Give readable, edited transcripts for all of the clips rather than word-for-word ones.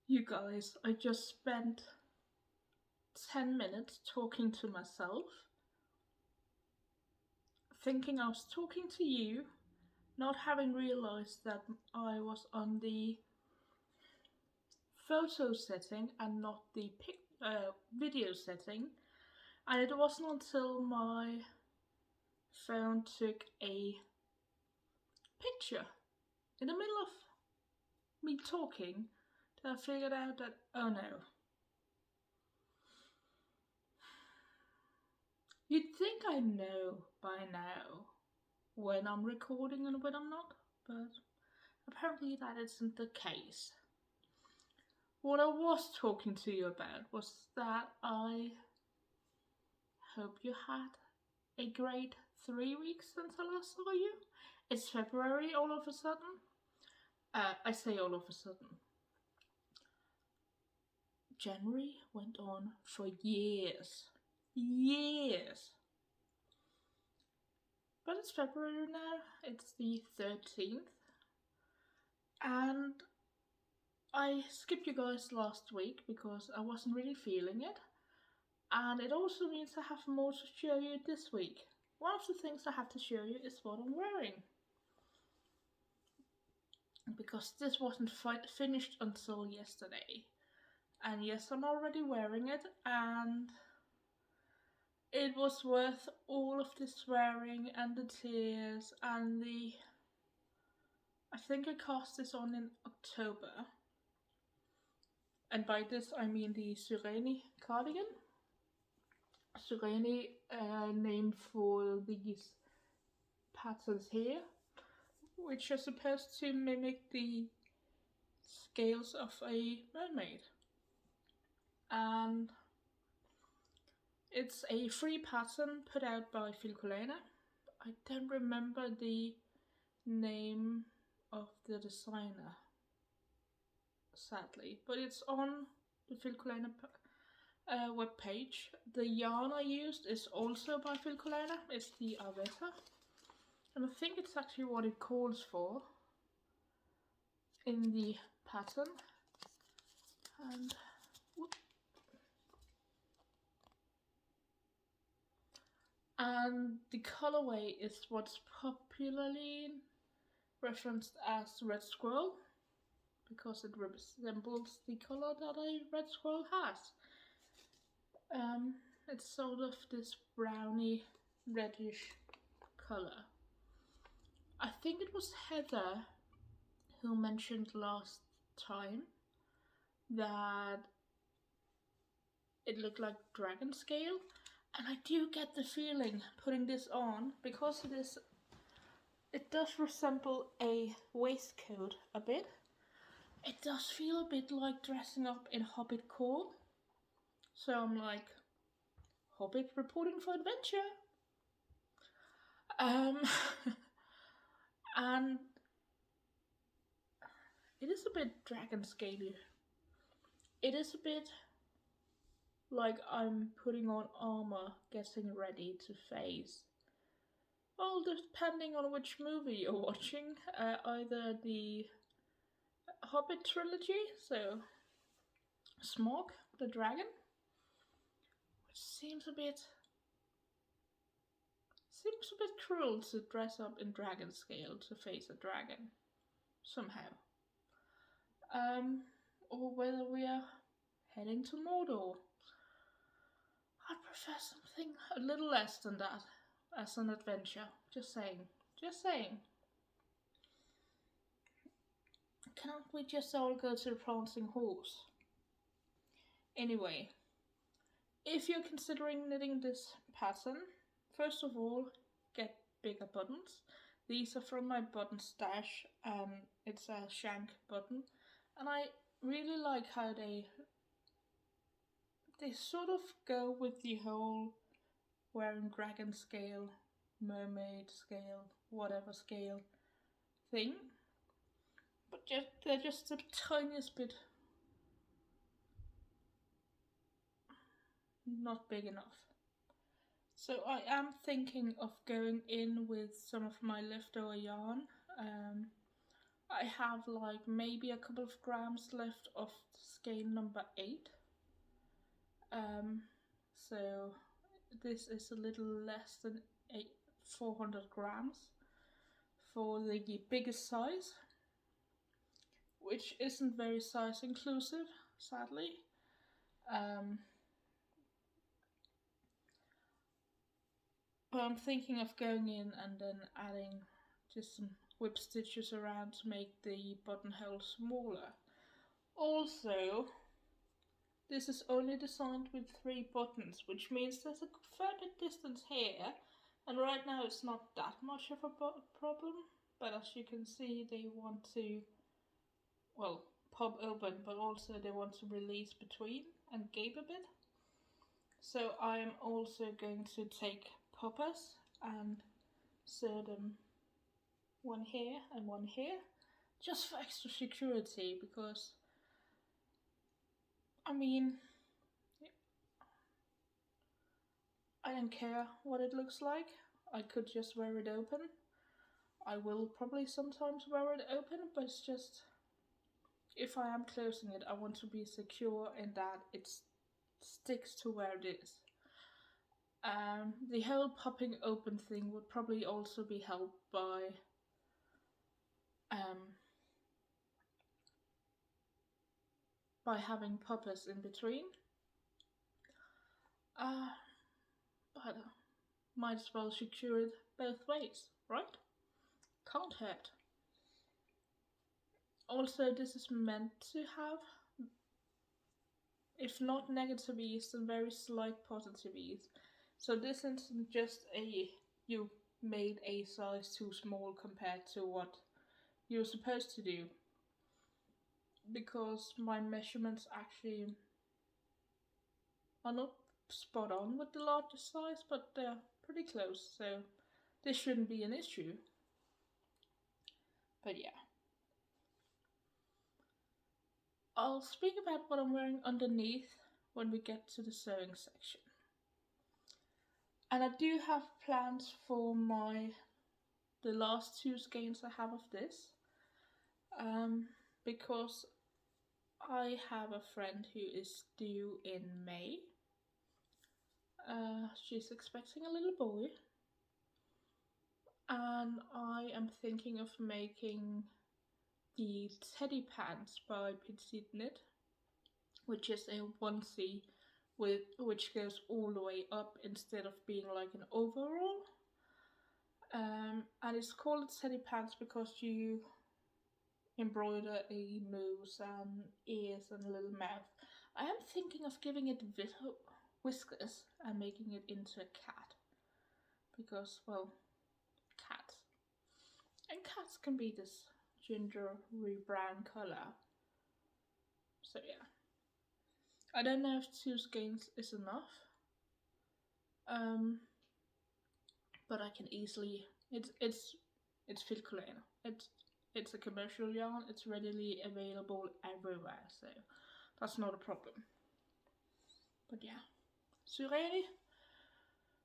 You guys, I just spent 10 minutes talking to myself, thinking I was talking to you, not having realized that I was on the photo setting and not the video setting. And it wasn't until my phone took a picture in the middle of me talking that I figured out that, oh no. You'd think I know by now when I'm recording and when I'm not, but apparently that isn't the case. What I was talking to you about was that I hope you had a great 3 weeks since I last saw you. It's February all of a sudden. I say all of a sudden. January went on for years. Years. But it's February now. It's the 13th. And I skipped you guys last week because I wasn't really feeling it. And it also means I have more to show you this week. One of the things I have to show you is what I'm wearing. Because this wasn't finished until yesterday. And yes, I'm already wearing it, and it was worth all of the swearing and the tears and the... I think I cast this on in October. And by this I mean the Serenity Cardigan. Serenity, named for these patterns here, which are supposed to mimic the scales of a mermaid. And it's a free pattern put out by Filcolena. I don't remember the name of the designer, sadly, but it's on the Filcolena webpage. The yarn I used is also by Filcolena. It's the Aveta, and I think it's actually what it calls for in the pattern. And the colorway is what's popularly referenced as red squirrel, because it resembles the color that a red squirrel has. It's sort of this browny reddish color. I think it was Heather who mentioned last time that it looked like dragon scale, and I do get the feeling putting this on, because it does resemble a waistcoat a bit. It does feel a bit like dressing up in Hobbit core. So I'm like, Hobbit reporting for adventure. And it is a bit dragon scaly. It is a bit like I'm putting on armor, getting ready to face. Well, depending on which movie you're watching, either the Hobbit trilogy, so Smaug the dragon, which seems a bit cruel to dress up in dragon scale to face a dragon, somehow. Or whether we are heading to Mordor. I'd prefer something a little less than that as an adventure. Just saying. Can't we just all go to the prancing horse? Anyway, if you're considering knitting this pattern, first of all, get bigger buttons. These are from my button stash, and it's a shank button, and I really like how they sort of go with the whole wearing dragon scale, mermaid scale, whatever scale thing. But they're just the tiniest bit not big enough. So I am thinking of going in with some of my leftover yarn. I have like maybe a couple of grams left of skein number 8. Um, so this is a little less than 400 grams for the biggest size, which isn't very size inclusive, sadly. But I'm thinking of going in and then adding just some whip stitches around to make the buttonhole smaller. Also, this is only designed with 3 buttons, which means there's a fair bit distance here, and right now it's not that much of a problem, but as you can see they want to, well, pop open, but also they want to release between and gape a bit. So I am also going to take poppers and sew them one here and one here, just for extra security, because I mean, I don't care what it looks like. I could just wear it open. I will probably sometimes wear it open, but it's just, if I am closing it, I want to be secure in that it sticks to where it is. The whole popping open thing would probably also be helped by having poppers in between. But might as well secure it both ways, right? Can't hurt. Also, this is meant to have, if not negative ease, then very slight positive ease. So this isn't just you made a size too small compared to what you're supposed to do, because my measurements actually are not spot on with the largest size, but they're pretty close, so this shouldn't be an issue. But yeah, I'll speak about what I'm wearing underneath when we get to the sewing section. And I do have plans for the last 2 skeins I have of this, because I have a friend who is due in May. She's expecting a little boy, and I am thinking of making the teddy pants by Petite Knit, which is a onesie which goes all the way up instead of being like an overall. And it's called teddy pants because you embroider a nose and ears and a little mouth. I am thinking of giving it whiskers and making it into a cat, because, well, cats. And cats can be this gingery brown color. So yeah. I don't know if 2 skeins is enough. But I can easily, it's filcolene. It's a commercial yarn. It's readily available everywhere, so that's not a problem. But yeah, Serenity,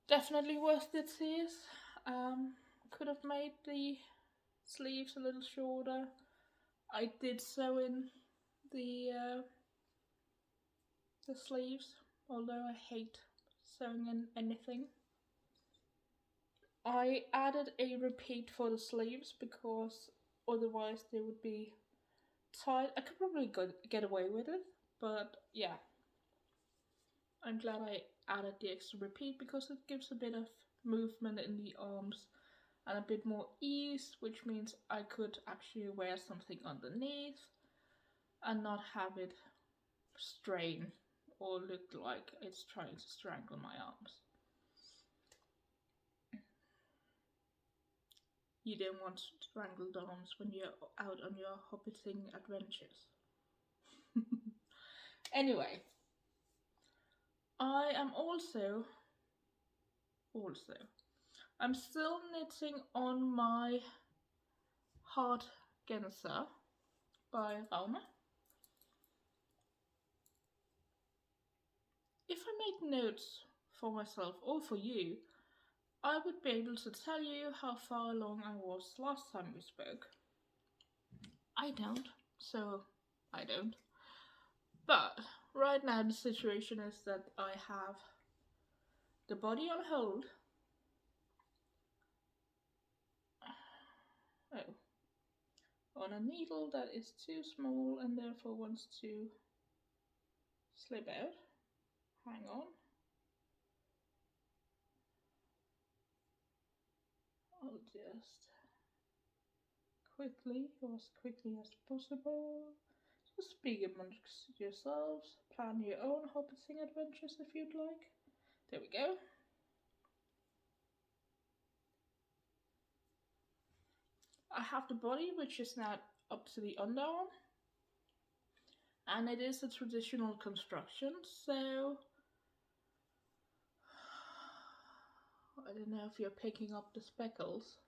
definitely worth the tears. Could have made the sleeves a little shorter. I did sew in the sleeves, although I hate sewing in anything. I added a repeat for the sleeves because otherwise they would be tight. I could probably get away with it, but yeah. I'm glad I added the extra repeat because it gives a bit of movement in the arms and a bit more ease, which means I could actually wear something underneath and not have it strain or look like it's trying to strangle my arms. You don't want strangled arms when you're out on your hobbiting adventures. Anyway, I am I'm still knitting on my Hard Genser by Raume. If I made notes for myself or for you, I would be able to tell you how far along I was last time we spoke. I don't, so I don't. But right now the situation is that I have the body on hold. Oh, on a needle that is too small and therefore wants to slip out. Hang on. I'll just as quickly as possible. Just speak amongst yourselves. Plan your own Hobbiting adventures if you'd like. There we go. I have the body, which is now up to the underarm. And it is a traditional construction, so I don't know if you're picking up the speckles.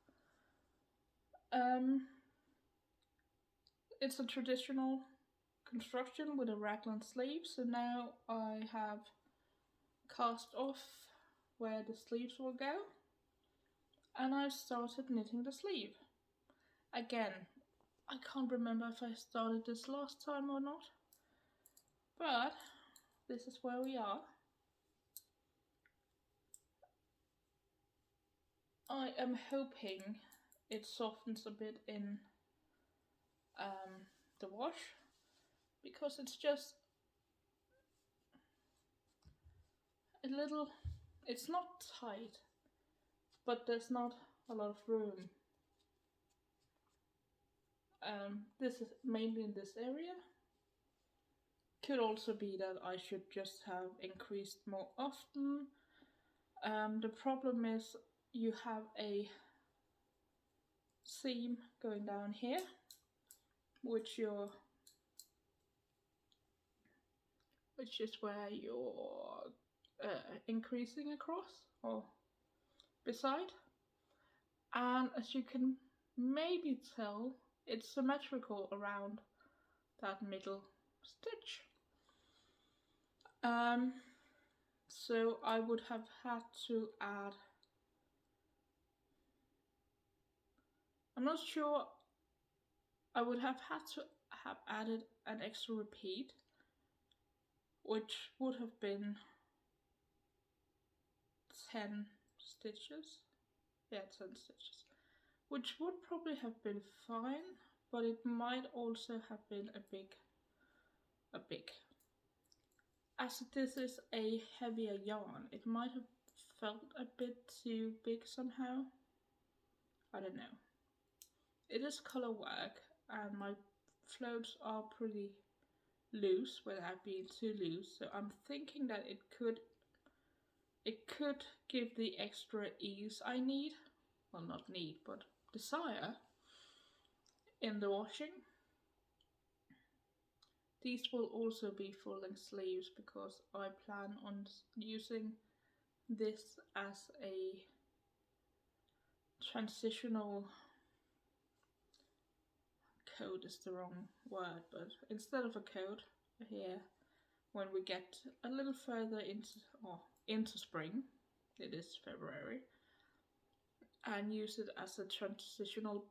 It's a traditional construction with a raglan sleeve, so now I have cast off where the sleeves will go, and I've started knitting the sleeve. Again, I can't remember if I started this last time or not, but this is where we are. I am hoping it softens a bit in the wash, because it's just a little, it's not tight, but there's not a lot of room. This is mainly in this area. Could also be that I should just have increased more often. The problem is you have a seam going down here, which is where you're increasing across or beside, and as you can maybe tell, it's symmetrical around that middle stitch. So I would have had to add, I'm not sure, I would have had to have added an extra repeat, which would have been 10 stitches. Yeah, 10 stitches. Which would probably have been fine, but it might also have been a big. As this is a heavier yarn, it might have felt a bit too big somehow. I don't know. It is color work, and my floats are pretty loose without being too loose, so I'm thinking that it could give the extra ease I need, well, not need, but desire in the washing. These will also be full-length sleeves because I plan on using this as a transitional coat is the wrong word, but instead of a coat here, when we get a little further into spring, it is February, and use it as a transitional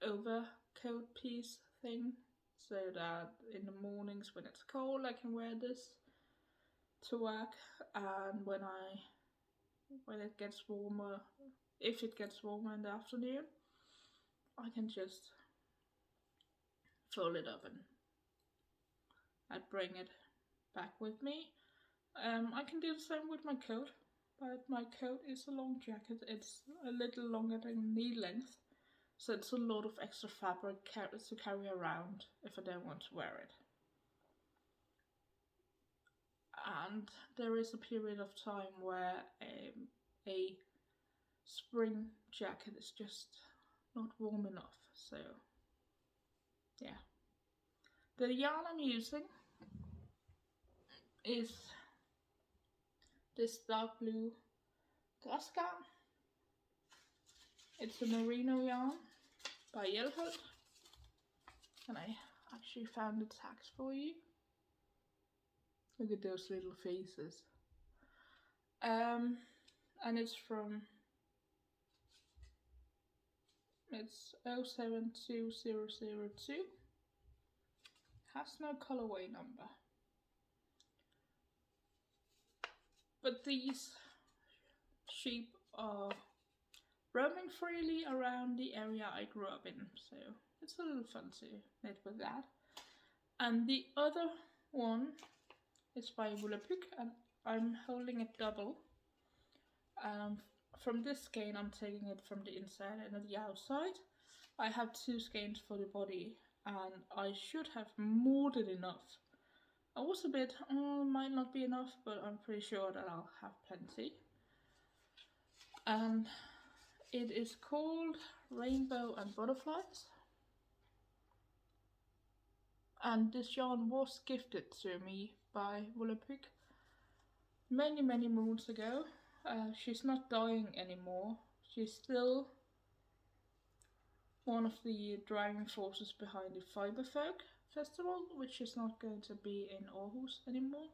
overcoat piece thing, so that in the mornings when it's cold I can wear this to work, and when it gets warmer, if it gets warmer in the afternoon, I can just fold it up and I'd bring it back with me. I can do the same with my coat, but my coat is a long jacket. It's a little longer than knee length, so it's a lot of extra fabric to carry around if I don't want to wear it. And there is a period of time where a spring jacket is just not warm enough, so yeah. The yarn I'm using is this dark blue grass yarn. It's a merino yarn by Yellholt, and I actually found the tags for you. Look at those little faces. And it's from It's 072002. Has no colorway number. But these sheep are roaming freely around the area I grew up in, so it's a little fun to knit with that. And the other one is by Wulapuk, and I'm holding it double. From this skein I'm taking it from the inside and the outside. I have 2 skeins for the body, and I should have more than enough. I was a bit, might not be enough, but I'm pretty sure that I'll have plenty. And it is called Rainbow and Butterflies. And this yarn was gifted to me by Wulapuk many moons ago. She's not dying anymore. She's still one of the driving forces behind the Fiberfolk Festival, which is not going to be in Aarhus anymore,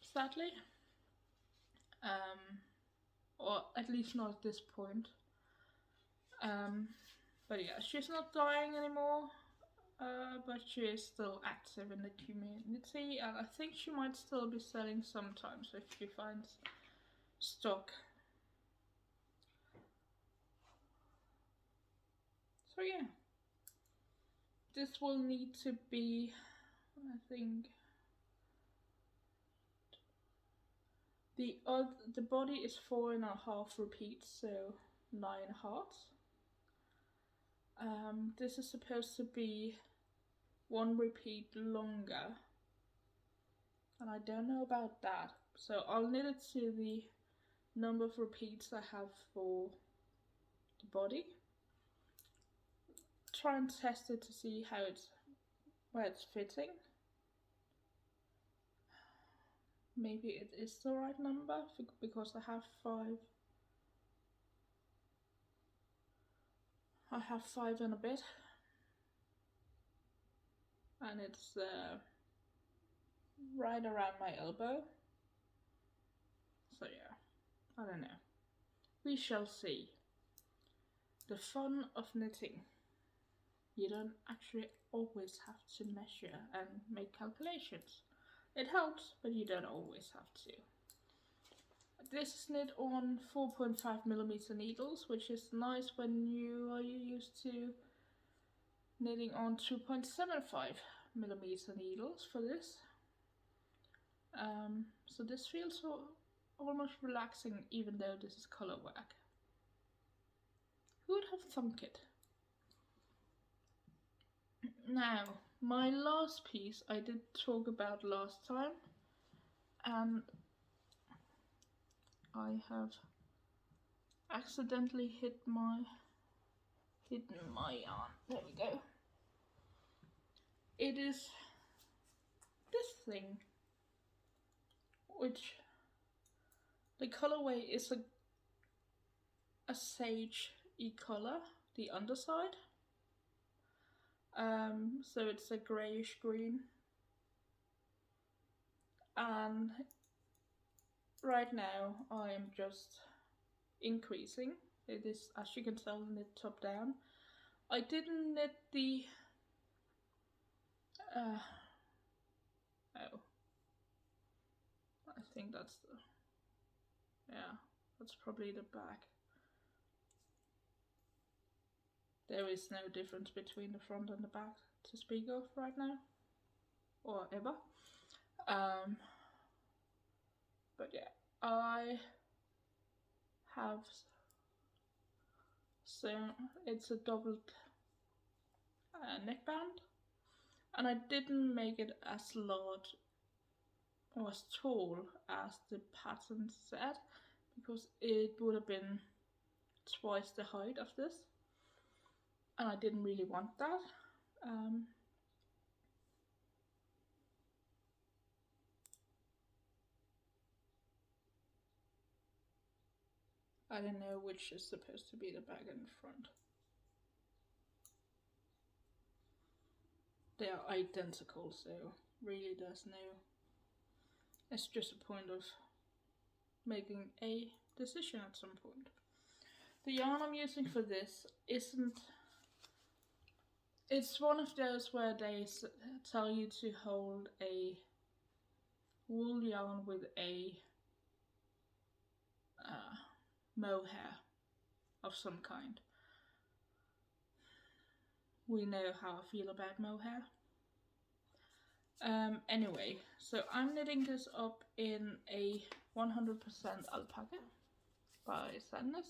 sadly. Or at least not at this point. But yeah, she's not dying anymore, but she is still active in the community, and I think she might still be selling sometimes if she finds stock. So yeah, this will need to be, I think, the body is 4.5 repeats, so 9 hearts. This is supposed to be 1 repeat longer, and I don't know about that, so I'll knit it to the number of repeats I have for the body. Try and test it to see how where it's fitting. Maybe it is the right number because I have 5. I have 5 and a bit, and it's right around my elbow. So yeah, I don't know. We shall see. The fun of knitting. You don't actually always have to measure and make calculations. It helps, but you don't always have to. This is knit on 4.5mm needles, which is nice when you are used to knitting on 2.75mm needles for this. So this feels almost relaxing, even though this is color work. Who would have thunk it? Now, my last piece I did talk about last time, and I have accidentally hidden my yarn. There we go. It is this thing, which the colorway is a sage color, the underside. So it's a greyish green, and right now I am just increasing. It is, as you can tell, knit top down. I didn't knit the I think that's that's probably the back. There is no difference between the front and the back to speak of right now, or ever. But yeah, I have, so it's a doubled neckband, and I didn't make it as large or as tall as the pattern said, because it would have been twice the height of this, and I didn't really want that. I don't know which is supposed to be the back and front. They are identical, so really there's no, it's just a point of making a decision at some point. the yarn I'm using for this isn't... It's one of those where they tell you to hold a wool yarn with a mohair of some kind. We know how I feel about mohair. Anyway, so I'm knitting this up in a 100% alpaca by Sadness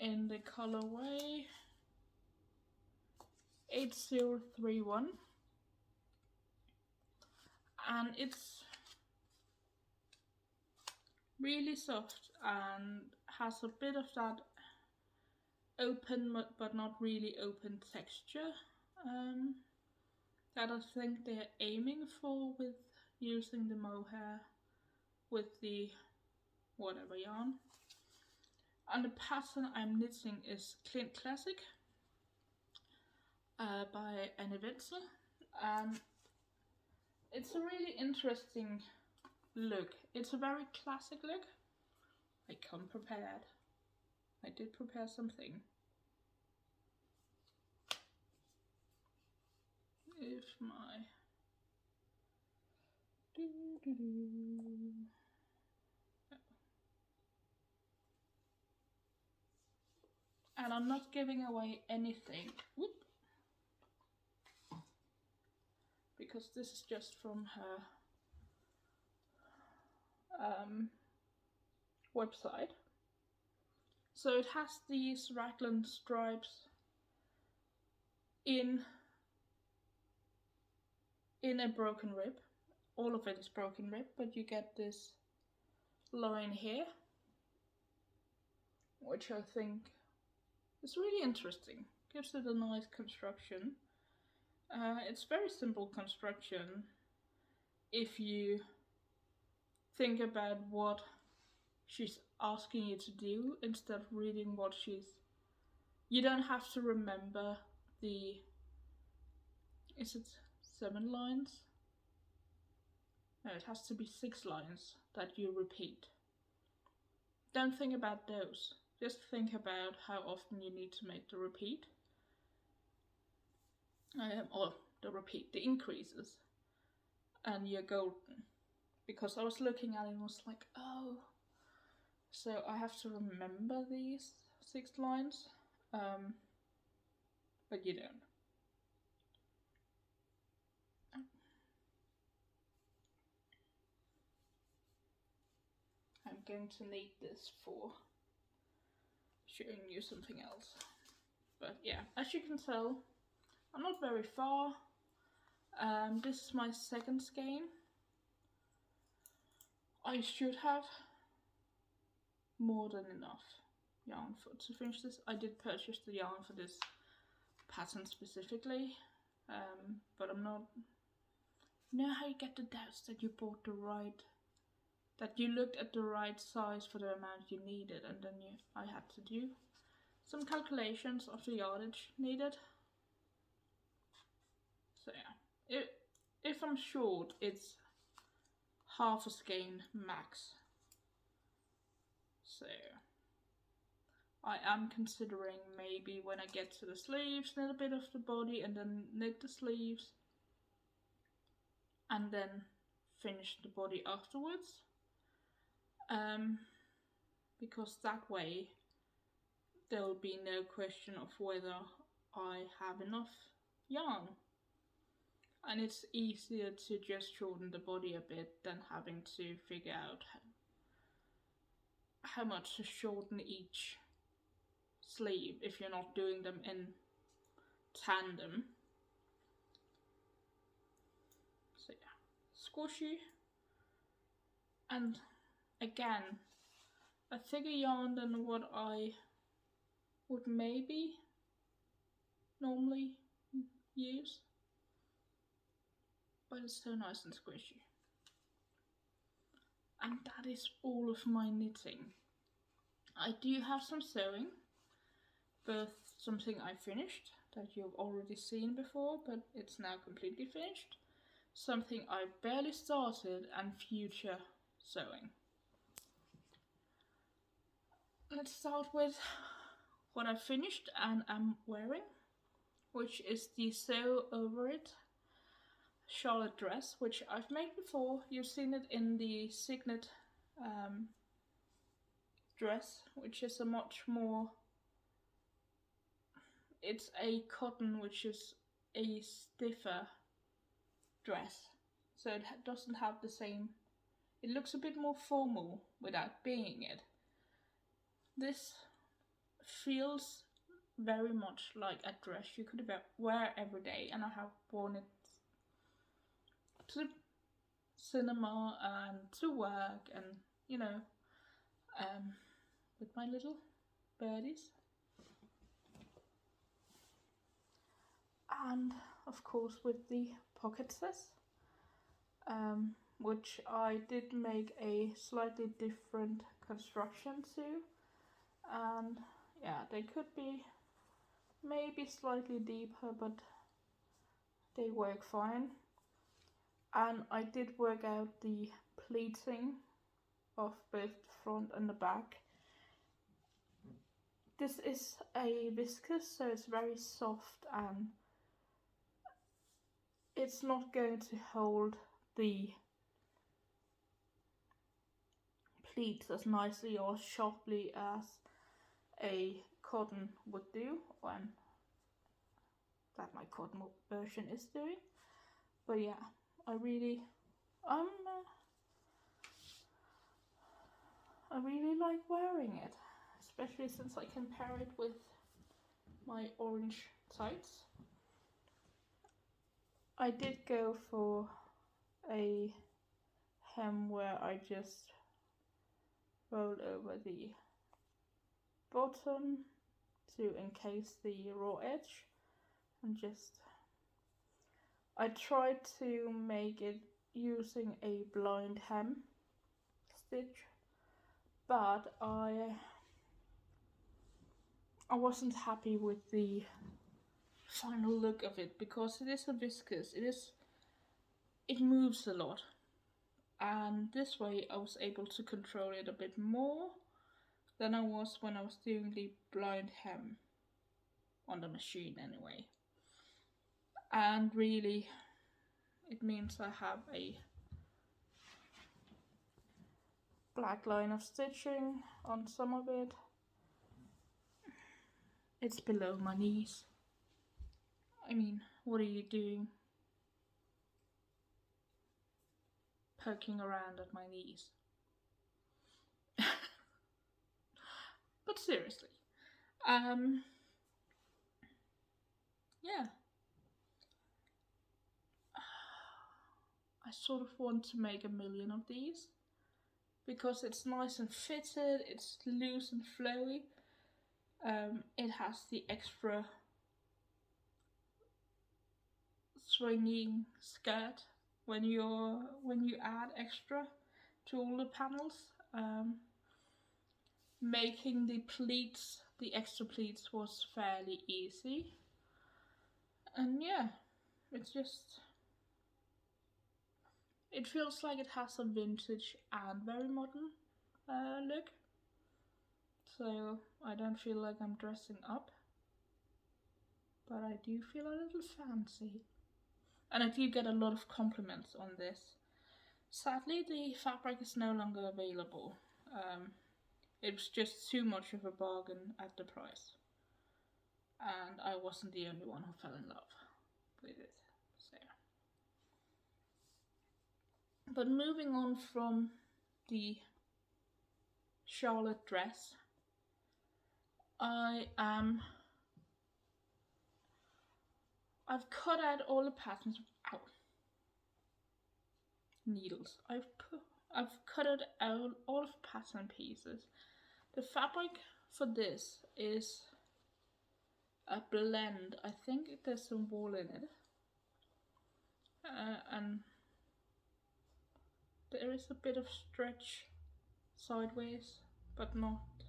in the colorway 8031, and it's really soft and has a bit of that open but not really open texture that I think they're aiming for with using the mohair with the whatever yarn. And the pattern I'm knitting is Clint Classic by Annie Wetzel, and it's a really interesting look. It's a very classic look. I come prepared. I did prepare something. If my and I'm not giving away anything. Whoop. Because this is just from her website. So it has these raglan stripes in a broken rib. All of it is broken rib, but you get this line here, which I think is really interesting. Gives it a nice construction. It's very simple construction if you think about what she's asking you to do instead of reading what she's... You don't have to remember the... Is it 7 lines? No, it has to be 6 lines that you repeat. Don't think about those. Just think about how often you need to make the repeat. Or the increases. And you're golden. Because I was looking at it and was like, oh, so I have to remember these 6 lines. But you don't. I'm going to need this for showing you something else. But yeah, as you can tell, I'm not very far. This is my second skein. I should have more than enough yarn to finish this. I did purchase the yarn for this pattern specifically, but I'm not... You know how you get the doubts that you bought the right... That you looked at the right size for the amount you needed, and then I had to do some calculations of the yardage needed. So yeah, if I'm short, it's half a skein max. So I am considering maybe when I get to the sleeves, knit a bit of the body and then knit the sleeves and then finish the body afterwards. Because that way there will be no question of whether I have enough yarn. And it's easier to just shorten the body a bit than having to figure out how much to shorten each sleeve if you're not doing them in tandem. So yeah, squishy. And again, a thicker yarn than what I would maybe normally use. But it's so nice and squishy. And that is all of my knitting. I do have some sewing, both something I finished that you've already seen before, but it's now completely finished. Something I barely started, and future sewing. let's start with what I finished and am wearing, which is the Sew Over It Charlotte dress, which I've made before. You've seen it in the Signet dress, which is a much more, it's a cotton which is a stiffer dress, so it doesn't have the same, it looks a bit more formal without being it. This feels very much like a dress you could wear every day, and I have worn it to cinema and to work, and you know, with my little birdies. And of course with the pockets, which I did make a slightly different construction to, and yeah, they could be maybe slightly deeper, but they work fine. And I did work out the pleating of both the front and the back. This is a viscose, so it's very soft and it's not going to hold the pleats as nicely or sharply as a cotton would do, and that my cotton version is doing. But yeah, I really like wearing it, especially since I can pair it with my orange tights. I did go for a hem where I just rolled over the bottom to encase the raw edge, and I tried to make it using a blind hem stitch, but I wasn't happy with the final look of it, because it is a viscose, it moves a lot, and this way I was able to control it a bit more than I was when I was doing the blind hem on the machine anyway. And really, it means I have a black line of stitching on some of it. It's below my knees. I mean, what are you doing poking around at my knees? But seriously, yeah, I sort of want to make a million of these, because it's nice and fitted, it's loose and flowy. It has the extra swinging skirt when you add extra to all the panels. Making the pleats, the extra pleats, was fairly easy, and yeah, it feels like it has a vintage and very modern look, so I don't feel like I'm dressing up, but I do feel a little fancy. And I do get a lot of compliments on this. Sadly, the fabric is no longer available. It was just too much of a bargain at the price, and I wasn't the only one who fell in love with it. So, but moving on from the Charlotte dress, I've cut out all the patterns. Ow. Needles. I've cut out all of the pattern pieces. The fabric for this is a blend. I think there's some wool in it, and there is a bit of stretch sideways, but not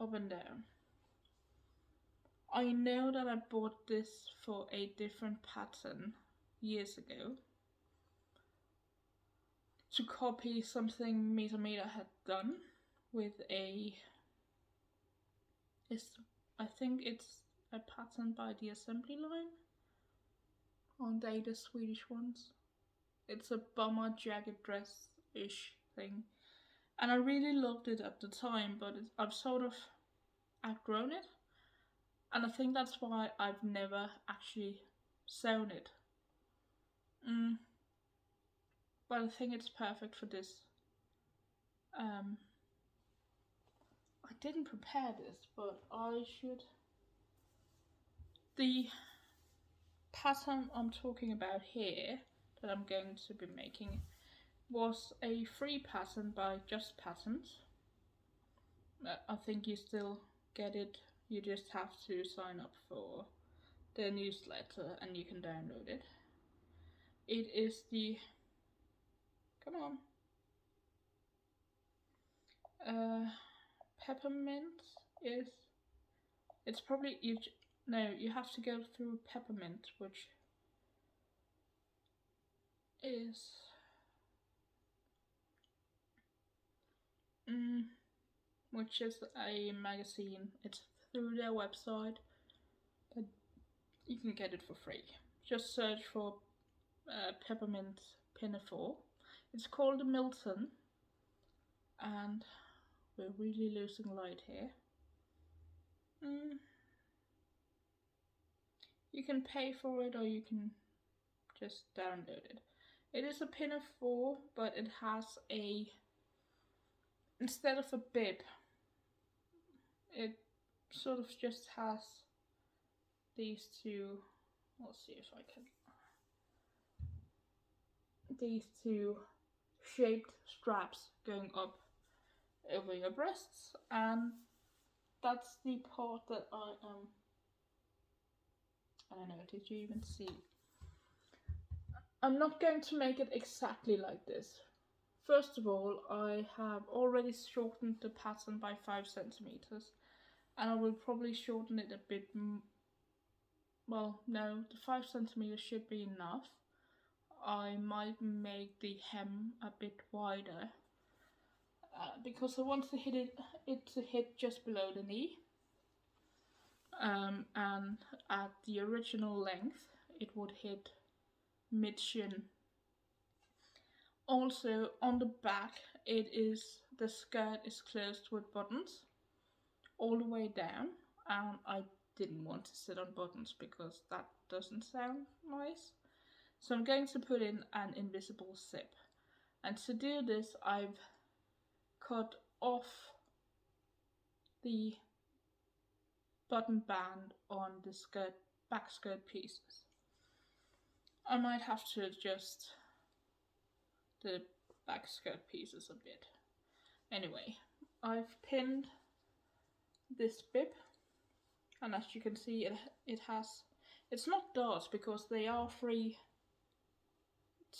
up and down. I know that I bought this for a different pattern years ago to copy something Meter had done, with I think it's a pattern by the assembly line. Aren't they the Swedish ones? It's a bomber jacket dress-ish thing. And I really loved it at the time, but I've sort of outgrown it. And I think that's why I've never actually sewn it. But I think it's perfect for this. I didn't prepare this, but I should. The pattern I'm talking about here, that I'm going to be making, was a free pattern by Just Patterns. I think you still get it, you just have to sign up for the newsletter and you can download it. It is the, come on, peppermint is, it's probably, you have to go through peppermint, which is a magazine. It's through their website, but you can get it for free. Just search for Peppermint Pinafore. It's called Milton, and we're really losing light here. You can pay for it or you can just download it. It is a pinafore, but it has instead of a bib, it sort of just has these two, let's see if I can, these two shaped straps going up over your breasts, and that's the part that I don't know, did you even see? I'm not going to make it exactly like this. First of all, I have already shortened the pattern by 5 centimeters, and I will probably shorten it a bit. Well, no, the 5 centimeters should be enough. I might make the hem a bit wider because I want to it to hit just below the knee, and at the original length it would hit mid-shin. Also on the back, the skirt is closed with buttons all the way down, and I didn't want to sit on buttons because that doesn't sound nice. So I'm going to put in an invisible zip, and to do this I've cut off the button band on the back skirt pieces. I might have to adjust the back skirt pieces a bit. Anyway, I've pinned this bib, and as you can see, it's not dots because they are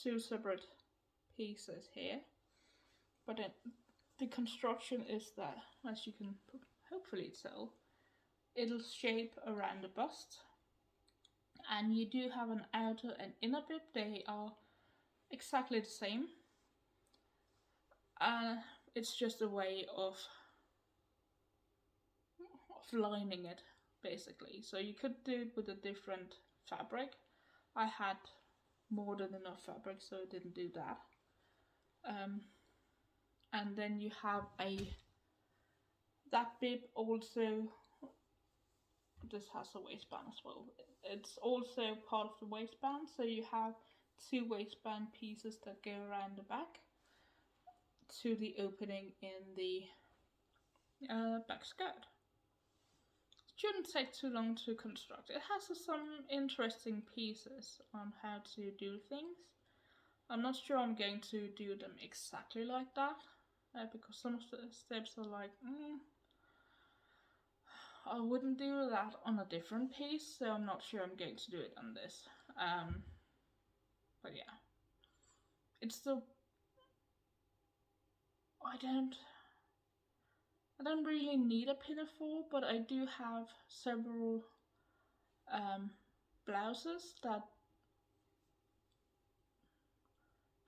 two separate pieces here, but the construction is that, as you can hopefully tell, it'll shape around the bust, and you do have an outer and inner bib. They are exactly the same. It's just a way of lining it, basically. So you could do it with a different fabric. I had more than enough fabric, so I didn't do that. And then you have that bib also, this has a waistband as well. It's also part of the waistband, so you have 2 waistband pieces that go around the back to the opening in the back skirt. It shouldn't take too long to construct. It has some interesting pieces on how to do things. I'm not sure I'm going to do them exactly like that, because some of the steps are like, I wouldn't do that on a different piece, so I'm not sure I'm going to do it on this. But yeah, it's still, I don't really need a pinafore, but I do have several blouses that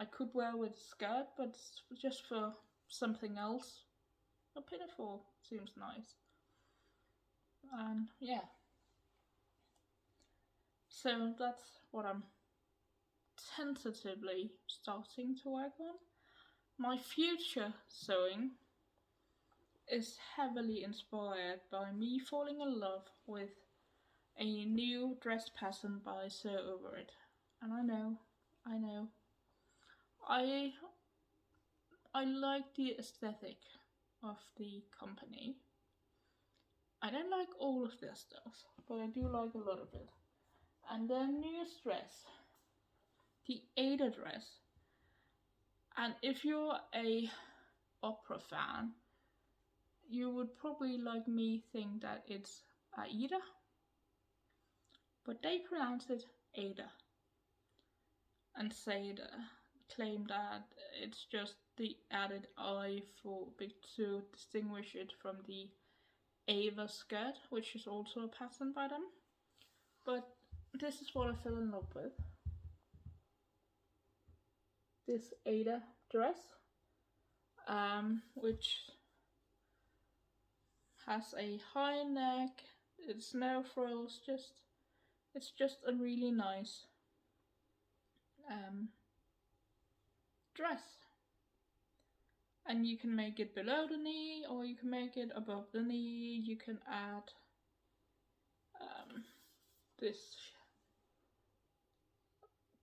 I could wear with a skirt, but just for something else. a pinafore seems nice. And yeah. So that's what I'm tentatively starting to work on. My future sewing is heavily inspired by me falling in love with a new dress pattern by Sew Over It. And I know, I like the aesthetic of the company. I don't like all of their stuff, but I do like a lot of it. And their newest dress, the Ada dress, and if you're a opera fan, you would probably, like me, think that it's Aida, but they pronounce it Ada. And Seda claim that it's just the added I to distinguish it from the Ava skirt, which is also a pattern by them. But this is what I fell in love with. This Ada dress, which has a high neck, it's no frills, it's just a really nice dress. And you can make it below the knee, or you can make it above the knee. You can add this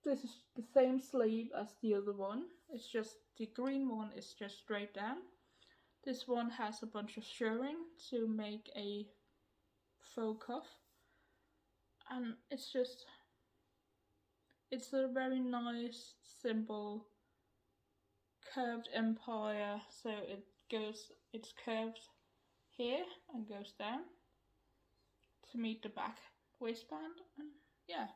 is the same sleeve as the other one. It's just the green one is just straight down. This one has a bunch of shirring to make a faux cuff, and it's a very nice, simple curved empire. So it's curved here and goes down to meet the back waistband, and yeah.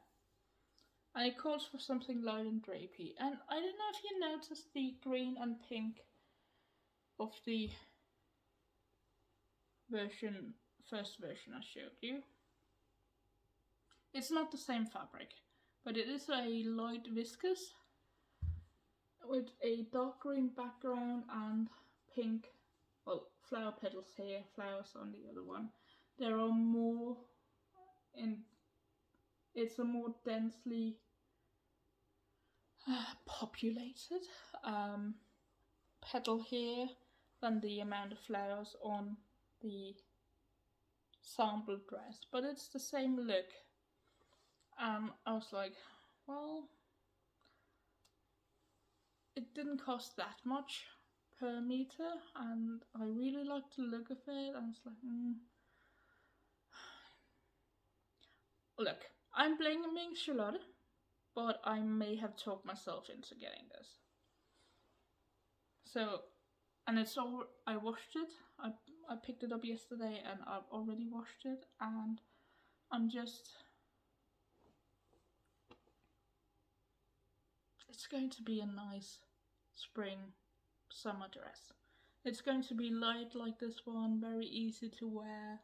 And it calls for something light and drapey. And I don't know if you noticed the green and pink of the first version I showed you. It's not the same fabric, but it is a light viscose with a dark green background and pink, well, flower petals here, flowers on the other one. There are more it's a more densely populated petal here than the amount of flowers on the sample dress, but it's the same look. I was like, well, it didn't cost that much per meter, and I really liked the look of it. I was like, Look, I'm blaming Charlotte, but I may have talked myself into getting this. So, and I washed it. I picked it up yesterday, and I've already washed it, and it's going to be a nice spring summer dress. It's going to be light like this one, very easy to wear.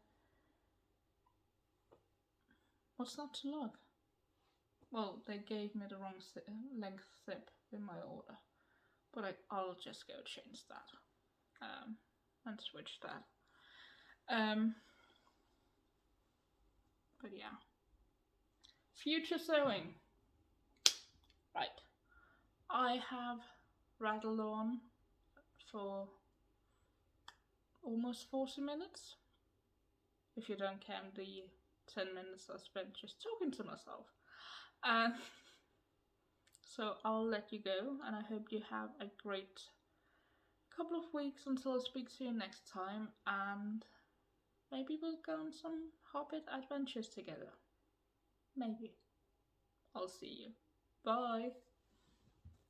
What's not to love? Well, they gave me the wrong length zip in my order, but I'll just go change that and switch that. But yeah, future sewing. Right, I have rattled on for almost 40 minutes, if you don't count the 10 minutes I spent just talking to myself. So I'll let you go, and I hope you have a great couple of weeks until I speak to you next time, and maybe we'll go on some Hobbit adventures together. Maybe. I'll see you. Bye.